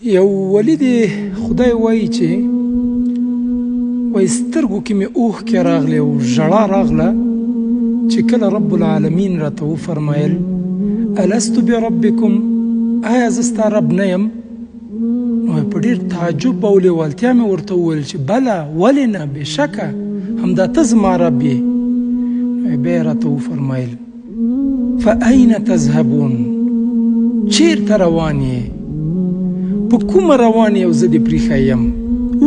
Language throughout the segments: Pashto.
یو ولی دی خدای وایي چې وایي سترګو کې مې اوښکې راغلې او ژړا راغله چې کله رب العالمین راته وفرمایل الستو بربکم، آیا زه ستا رب نه یم؟ نو په ډېر تعجب او لیوالتیا مې ورته وویل چې بله، ولې نه، بېشکه همدا ته زما رب یې. نو بیا یې راته وفرمایل فأین تذهبون، چېرته روان یې؟ په کومه روان یې او زه دې پرېښی یم؟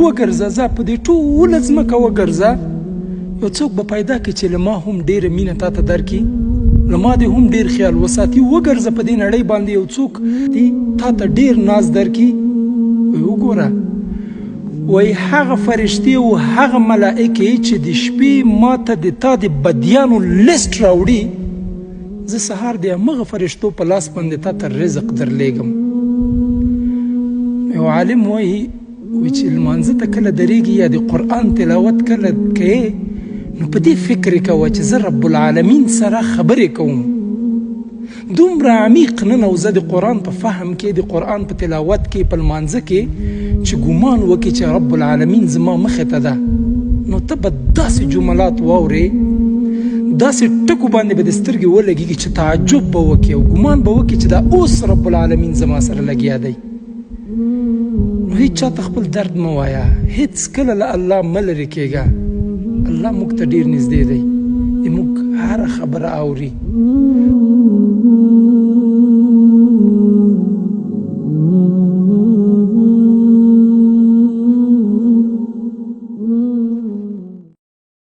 وګرځه، ځه په دې ټوله ځمکه وګرځه، یو څوک به پیدا کړي چې له ما هم ډېره مینه تا ته درکړي، له ما دې هم ډېر خیال وساتي. وګرځه په دې نړۍ باندې یو څوک دې تا ته ډېر ناز درکړي. وګوره، وایي هغه فرشتې او هغه ملائکې چې د شپې ما ته د تا د بدیانو لیست راوړي، زه سهار د همغه فرشتو په لاس باندې تا ته رزق درلیږم. یو عالم وایي چې لمانځه ته کله درېږي یا د قرآن تلاوت کله کوې، نو په دې فکر کوه چې زه رب العالمین سره خبرې کوم. دومره عمیق ننوځه د قرآن په فهم کې، د قرآن په تلاوت کې، په لمانځه کې، چې ګمان وکړي چې رب العالمین زما مخې ته ده. نو ته به داسې جملات واورې، داسې ټکو باندې به د سترګې ولګېږي چې تعجب به وکړي او ګمان به وکړي چې دا اوس رب العالمین زما سره لګیا دی. نو هیڅ چاته خپل درد مه وایه، هیڅ کله له الله مه لرې کېږه. الله موږ ته ډېر نږدې دی، موږ هره خبره اوري